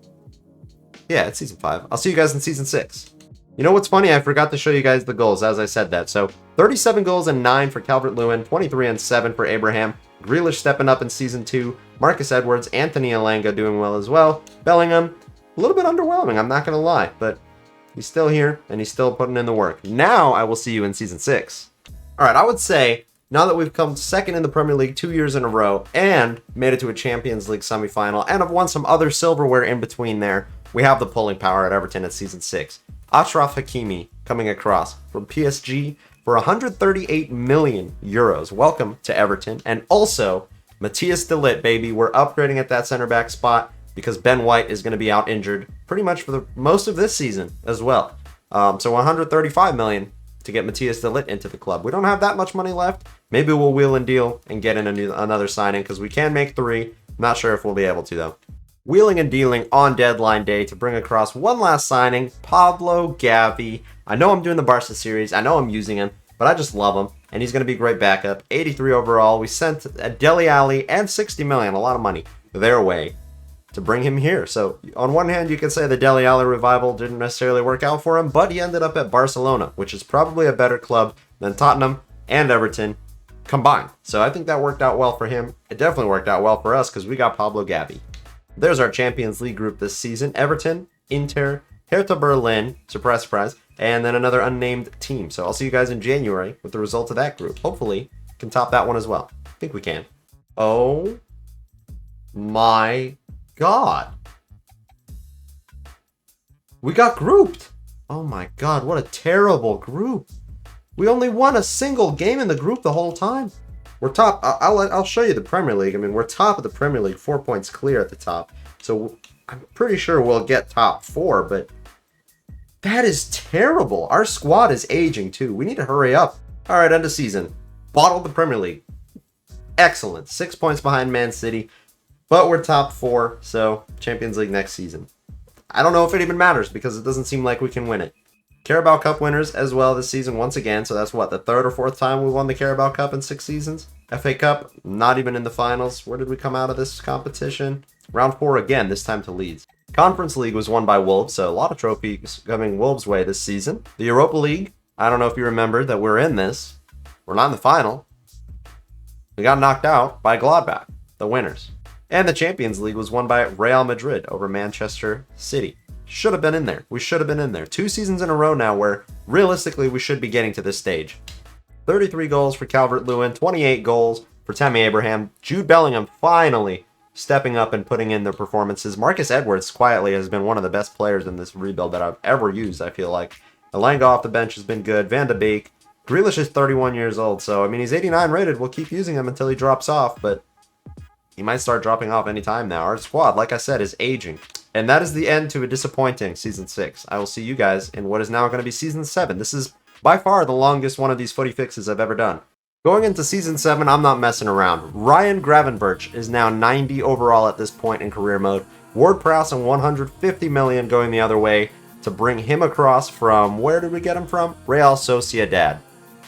Yeah, it's Season 5. I'll see you guys in Season 6. You know what's funny? I forgot to show you guys the goals as I said that. So, 37 goals and 9 for Calvert-Lewin, 23 and 7 for Abraham. Grealish stepping up in Season 2. Marcus Edwards, Anthony Elanga doing well as well. Bellingham, a little bit underwhelming, I'm not going to lie. But he's still here, and he's still putting in the work. Now, I will see you in Season 6. Alright, I would say, now that we've come second in the Premier League 2 years in a row, and made it to a Champions League semifinal, and have won some other silverware in between there, we have the pulling power at Everton at Season 6. Achraf Hakimi coming across from PSG for 138 million euros. Welcome to Everton. And also, Matthias de Ligt, baby. We're upgrading at that center back spot because Ben White is going to be out injured pretty much for the most of this season as well. So 135 million to get Matthias de Ligt into the club. We don't have that much money left. Maybe we'll wheel and deal and get in another signing because we can make 3. Not sure if we'll be able to, though. Wheeling and dealing on deadline day to bring across one last signing, Pablo Gavi. I know I'm doing the Barca series. I know I'm using him, but I just love him, and he's going to be a great backup. 83 overall. We sent Dele Alli and 60 million, a lot of money, their way to bring him here. So on one hand, you could say the Dele Alli revival didn't necessarily work out for him, but he ended up at Barcelona, which is probably a better club than Tottenham and Everton combined. So I think that worked out well for him. It definitely worked out well for us because we got Pablo Gavi. There's our Champions League group this season. Everton, Inter, Hertha Berlin, surprise, surprise, and then another unnamed team. So I'll see you guys in January with the result of that group. Hopefully, can top that one as well. I think we can. Oh my God. We got grouped. Oh my God, what a terrible group. We only won a single game in the group the whole time. We're top. I'll show you the Premier League. I mean, we're top of the Premier League, 4 points clear at the top. So I'm pretty sure we'll get top 4, but that is terrible. Our squad is aging too. We need to hurry up. All right, end of season. Bottled the Premier League. Excellent. 6 points behind Man City, but we're top 4, so Champions League next season. I don't know if it even matters because it doesn't seem like we can win it. Carabao Cup winners as well this season once again. So that's what, the 3rd or 4th time we won the Carabao Cup in 6 seasons? FA Cup, not even in the finals. Where did we come out of this competition? Round 4 again, this time to Leeds. Conference League was won by Wolves, so a lot of trophies coming Wolves' way this season. The Europa League, I don't know if you remember that we're in this. We're not in the final. We got knocked out by Gladbach, the winners. And the Champions League was won by Real Madrid over Manchester City. Should have been in there. We should have been in there. 2 seasons in a row now where realistically we should be getting to this stage. 33 goals for Calvert-Lewin, 28 goals for Tammy Abraham. Jude Bellingham finally stepping up and putting in their performances. Marcus Edwards quietly has been one of the best players in this rebuild that I've ever used, I feel like. Elanga off the bench has been good. Van de Beek. Grealish is 31 years old, so I mean he's 89 rated. We'll keep using him until he drops off, but he might start dropping off anytime now. Our squad, like I said, is aging. And that is the end to a disappointing Season 6. I will see you guys in what is now going to be Season 7. This is by far the longest one of these footy fixes I've ever done. Going into Season 7, I'm not messing around. Ryan Gravenberch is now 90 overall at this point in career mode. Ward-Prowse and 150 million going the other way to bring him across from, where did we get him from? Real Sociedad.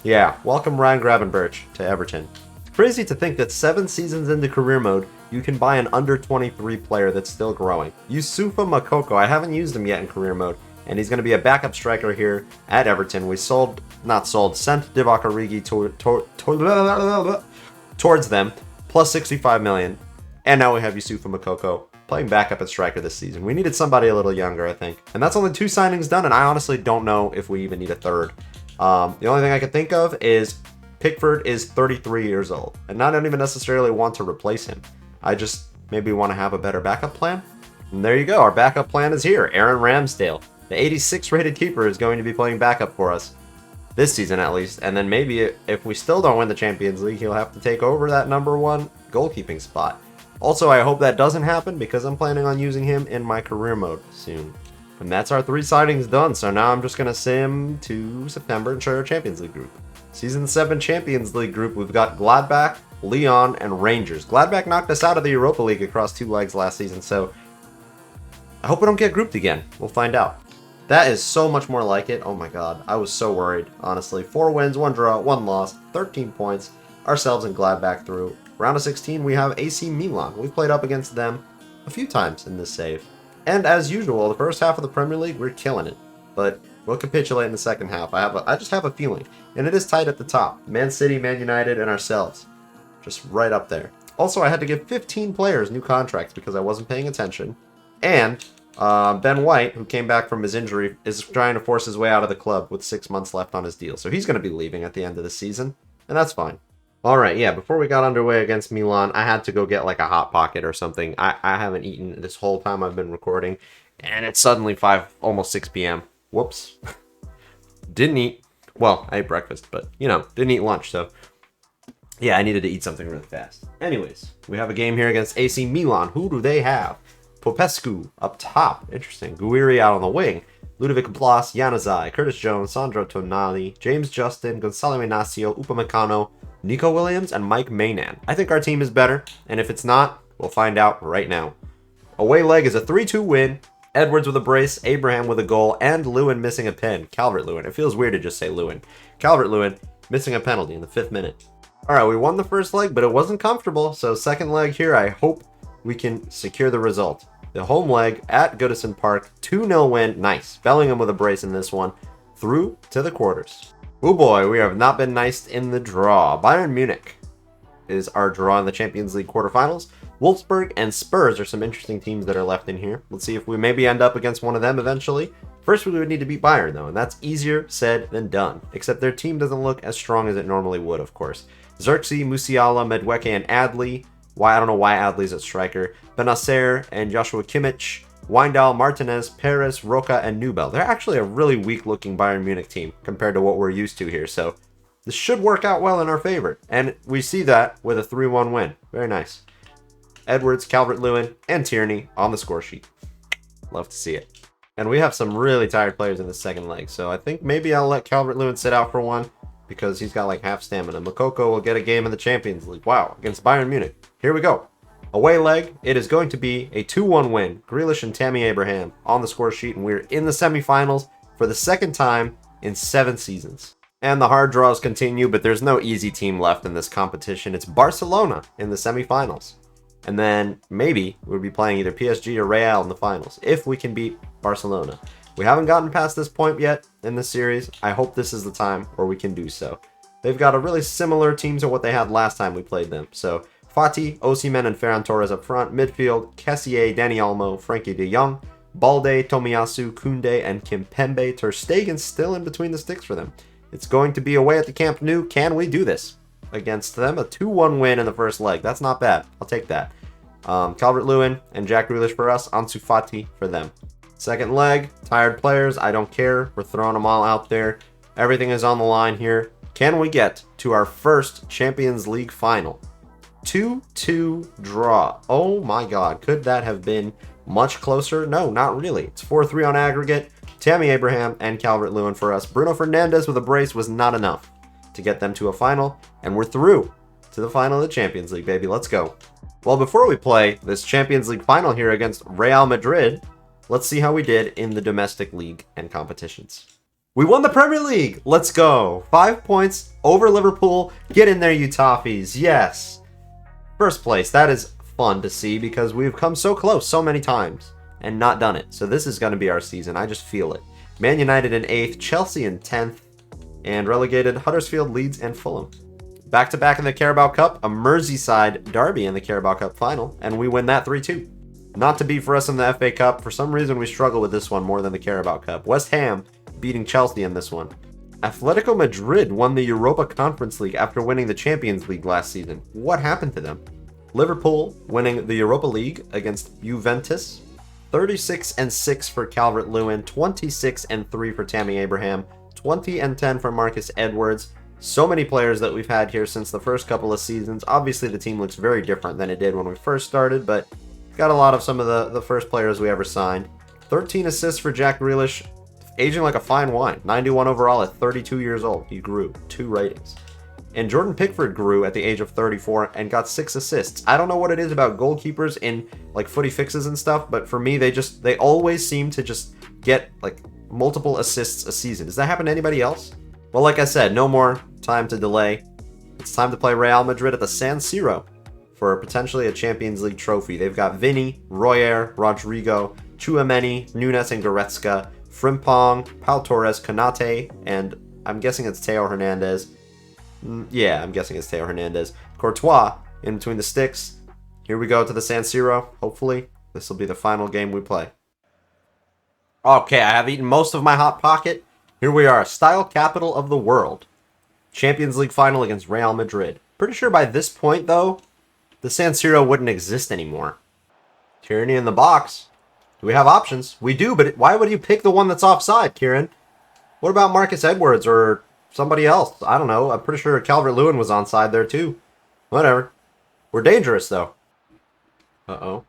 Yeah, welcome Ryan Gravenberch to Everton. It's crazy to think that 7 seasons into career mode, you can buy an under 23 player that's still growing. Youssoufa Moukoko, I haven't used him yet in career mode, and he's going to be a backup striker here at Everton. We sent Divock Origi towards them, plus 65 million, and now we have Youssoufa Moukoko playing backup at striker this season. We needed somebody a little younger, I think, and that's only 2 signings done, and I honestly don't know if we even need a third. The only thing I can think of is Pickford is 33 years old, and I don't even necessarily want to replace him. I just maybe want to have a better backup plan. And there you go. Our backup plan is here. Aaron Ramsdale. The 86 rated keeper is going to be playing backup for us. This season at least. And then maybe if we still don't win the Champions League, he'll have to take over that #1 goalkeeping spot. Also, I hope that doesn't happen because I'm planning on using him in my career mode soon. And that's our 3 signings done. So now I'm just going to sim to September and show our Champions League group. Season 7 Champions League group, we've got Gladbach, Lyon, and Rangers. Gladbach knocked us out of the Europa League across 2 legs last season, so I hope we don't get grouped again. We'll find out. That is so much more like it. Oh my god, I was so worried, honestly. 4 wins, 1 draw, 1 loss, 13 points. Ourselves and Gladbach through. Round of 16, we have AC Milan. We've played up against them a few times in this save. And as usual, the first half of the Premier League, we're killing it. But we'll capitulate in the second half. I just have a feeling. And it is tight at the top. Man City, Man United, and ourselves. Just right up there. Also, I had to give 15 players new contracts because I wasn't paying attention. And Ben White, who came back from his injury, is trying to force his way out of the club with 6 months left on his deal. So he's going to be leaving at the end of the season. And that's fine. Alright, yeah, before we got underway against Milan, I had to go get like a Hot Pocket or something. I haven't eaten this whole time I've been recording. And it's suddenly almost 6 p.m. Whoops. Didn't eat. Well, I ate breakfast, but, didn't eat lunch, so yeah, I needed to eat something really fast. Anyways, we have a game here against AC Milan. Who do they have? Popescu up top. Interesting. Guiri out on the wing. Ludovic Blas, Januzaj, Curtis Jones, Sandro Tonali, James Justin, Gonzalo Ignacio, Upamecano, Nico Williams, and Mike Maynan. I think our team is better, and if it's not, we'll find out right now. Away leg is a 3-2 win. Edwards with a brace, Abraham with a goal, and Lewin missing a pen. Calvert-Lewin. It feels weird to just say Lewin. Calvert-Lewin missing a penalty in the 5th minute. Alright, we won the first leg, but it wasn't comfortable, so second leg here, I hope we can secure the result. The home leg at Goodison Park, 2-0 win. Nice. Bellingham with a brace in this one. Through to the quarters. Oh boy, we have not been nice in the draw. Bayern Munich is our draw in the Champions League quarterfinals. Wolfsburg and Spurs are some interesting teams that are left in here. Let's see if we maybe end up against one of them eventually. First, we would need to beat Bayern, though, and that's easier said than done. Except their team doesn't look as strong as it normally would, of course. Xerxes, Musiala, Medweke, and Adli. I don't know why Adli's at striker. Benacer and Joshua Kimmich. Wijndal, Martinez, Perez, Roca, and Nubel. They're actually a really weak-looking Bayern Munich team compared to what we're used to here, so this should work out well in our favor. And we see that with a 3-1 win. Very nice. Edwards, Calvert-Lewin, and Tierney on the score sheet. Love to see it. And we have some really tired players in the second leg, so I think maybe I'll let Calvert-Lewin sit out for one because he's got like half stamina. Moukoko will get a game in the Champions League. Wow, against Bayern Munich. Here we go. Away leg, it is going to be a 2-1 win. Grealish and Tammy Abraham on the score sheet, and we're in the semifinals for the second time in 7 seasons. And the hard draws continue, but there's no easy team left in this competition. It's Barcelona in the semifinals. And then maybe we'll be playing either PSG or Real in the finals, if we can beat Barcelona. We haven't gotten past this point yet in this series. I hope this is the time where we can do so. They've got a really similar team to what they had last time we played them. So Fati, Osimhen, and Ferran Torres up front. Midfield, Kessié, Dani Olmo, Frankie de Jong, Balde, Tomiyasu, Koundé, and Kimpembe. Ter Stegen's still in between the sticks for them. It's going to be away at the Camp Nou. Can we do this against them? A 2-1 win in the first leg. That's not bad. I'll take that. Calvert-Lewin and Jack Grealish for us. Ansu Fati for them. Second leg, tired players. I don't care. We're throwing them all out there. Everything is on the line here. Can we get to our first Champions League final? 2-2 draw. Oh my god. Could that have been much closer? No, not really. It's 4-3 on aggregate. Tammy Abraham and Calvert-Lewin for us. Bruno Fernandes with a brace was not enough to get them to a final. And we're through to the final of the Champions League, baby. Let's go. Well, before we play this Champions League final here against Real Madrid, let's see how we did in the domestic league and competitions. We won the Premier League. Let's go. 5 points over Liverpool. Get in there, you Toffees. Yes. First place. That is fun to see because we've come so close so many times and not done it. So this is going to be our season. I just feel it. Man United in 8th, Chelsea in 10th, and relegated Huddersfield, Leeds, and Fulham. Back-to-back in the Carabao Cup, a Merseyside derby in the Carabao Cup final, and we win that 3-2. Not to be for us in the FA Cup. For some reason, we struggle with this one more than the Carabao Cup. West Ham beating Chelsea in this one. Atletico Madrid won the Europa Conference League after winning the Champions League last season. What happened to them? Liverpool winning the Europa League against Juventus. 36 and 6 for Calvert-Lewin, 26 and 3 for Tammy Abraham, 20 and 10 for Marcus Edwards. So many players that we've had here since the first couple of seasons. Obviously, the team looks very different than it did when we first started, but got a lot of some of the first players we ever signed. 13 assists for Jack Grealish, aging like a fine wine. 91 overall at 32 years old. He grew 2 ratings. And Jordan Pickford grew at the age of 34 and got 6 assists. I don't know what it is about goalkeepers in like footy fixes and stuff, but for me, they always seem to just get like multiple assists a season. Does that happen to anybody else? Well, like I said, no more time to delay. It's time to play Real Madrid at the San Siro for potentially a Champions League trophy. They've got Vinny, Royer, Rodrigo, Tchouaméni, Nunes and Goretzka, Frimpong, Pau Torres, Konate, and I'm guessing it's Theo Hernandez. Yeah, I'm guessing it's Theo Hernandez. Courtois in between the sticks. Here we go to the San Siro. Hopefully, this will be the final game we play. Okay, I have eaten most of my Hot Pocket. Here we are, style capital of the world. Champions League final against Real Madrid. Pretty sure by this point, though, the San Siro wouldn't exist anymore. Tyranny in the box. Do we have options? We do, but why would you pick the one that's offside, Kieran? What about Marcus Edwards or somebody else? I don't know. I'm pretty sure Calvert-Lewin was onside there, too. Whatever. We're dangerous, though. Uh-oh.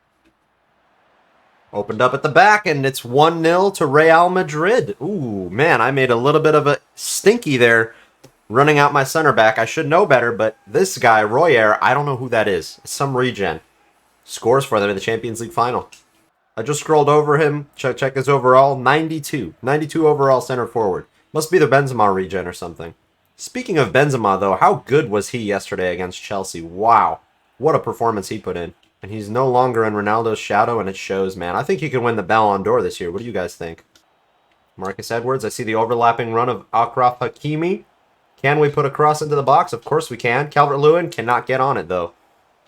Opened up at the back, and it's 1-0 to Real Madrid. Ooh, man, I made a little bit of a stinky there running out my center back. I should know better, but this guy, Royer, I don't know who that is. It's some regen. Scores for them in the Champions League final. I just scrolled over him. Check his overall. 92. 92 overall center forward. Must be the Benzema regen or something. Speaking of Benzema, though, how good was he yesterday against Chelsea? Wow. What a performance he put in. And he's no longer in Ronaldo's shadow, and it shows, man. I think he can win the Ballon d'Or this year. What do you guys think? Marcus Edwards. I see the overlapping run of Achraf Hakimi. Can we put a cross into the box? Of course we can. Calvert-Lewin cannot get on it, though.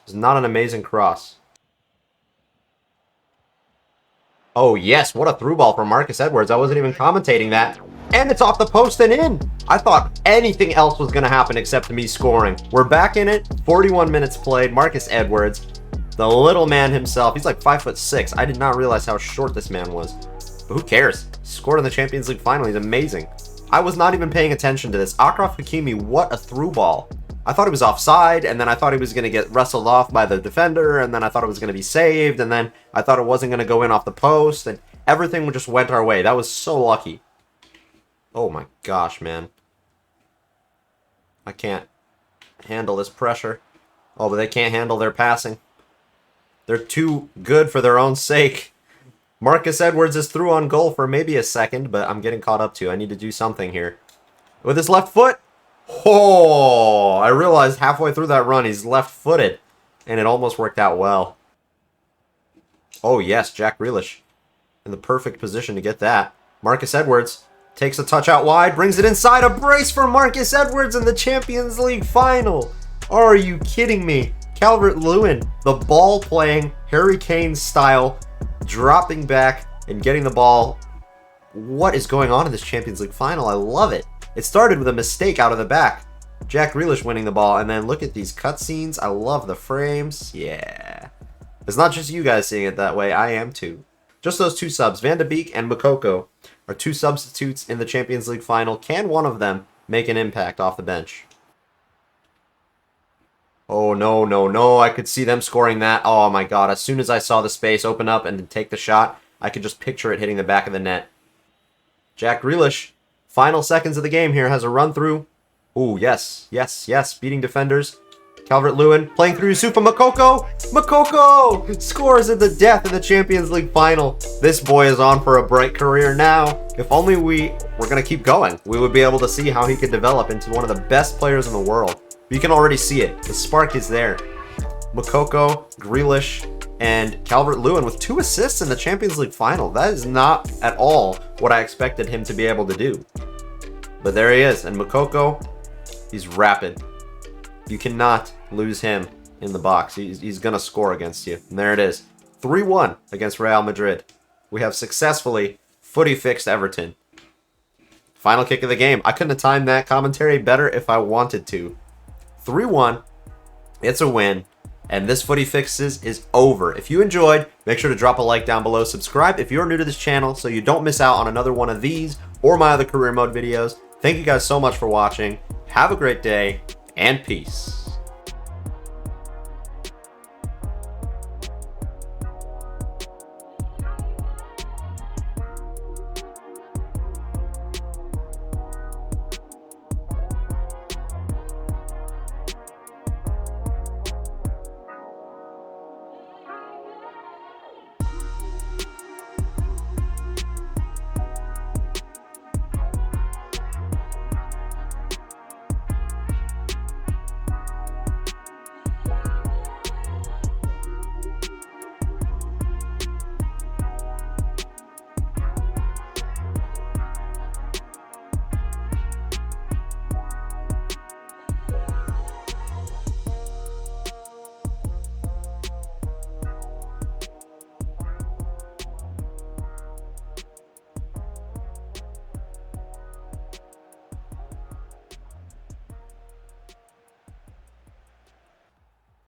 It's not an amazing cross. Oh, yes. What a through ball from Marcus Edwards. I wasn't even commentating that. And it's off the post and in. I thought anything else was going to happen except me scoring. We're back in it. 41 minutes played. Marcus Edwards. The little man himself. He's like 5'6". I did not realize how short this man was. But who cares? Scored in the Champions League final. He's amazing. I was not even paying attention to this. Achraf Hakimi, what a through ball. I thought he was offside, and then I thought he was going to get wrestled off by the defender, and then I thought it was going to be saved, and then I thought it wasn't going to go in off the post, and everything just went our way. That was so lucky. Oh my gosh, man. I can't handle this pressure. Oh, but they can't handle their passing. They're too good for their own sake. Marcus Edwards is through on goal for maybe a second, but I'm getting caught up too. I need to do something here. With his left foot. Oh, I realized halfway through that run he's left-footed, and it almost worked out well. Oh, yes, Jack Grealish in the perfect position to get that. Marcus Edwards takes a touch out wide, brings it inside. A brace for Marcus Edwards in the Champions League final. Are you kidding me? Calvert-Lewin, the ball-playing, Harry Kane style, dropping back and getting the ball. What is going on in this Champions League final? I love it. It started with a mistake out of the back. Jack Grealish winning the ball, and then look at these cutscenes. I love the frames. Yeah. It's not just you guys seeing it that way. I am too. Just those 2 subs, Van de Beek and Moukoko, are 2 substitutes in the Champions League final. Can one of them make an impact off the bench? Oh, no, no, no. I could see them scoring that. Oh, my God. As soon as I saw the space open up and take the shot, I could just picture it hitting the back of the net. Jack Grealish, final seconds of the game here, has a run through. Oh, yes, yes, yes. Beating defenders. Calvert-Lewin playing through Yusufa Moukoko. Moukoko scores at the death in the Champions League final. This boy is on for a bright career now. If only we were going to keep going, we would be able to see how he could develop into one of the best players in the world. You can already see it. The spark is there. Moukoko, Grealish, and Calvert-Lewin with 2 assists in the Champions League final. That is not at all what I expected him to be able to do. But there he is. And Moukoko, he's rapid. You cannot lose him in the box. He's going to score against you. And there it is. 3-1 against Real Madrid. We have successfully footy fixed Everton. Final kick of the game. I couldn't have timed that commentary better if I wanted to. 3-1. It's a win. And this Footy Fixes is over. If you enjoyed, make sure to drop a like down below. Subscribe if you're new to this channel so you don't miss out on another one of these or my other career mode videos. Thank you guys so much for watching. Have a great day, and peace.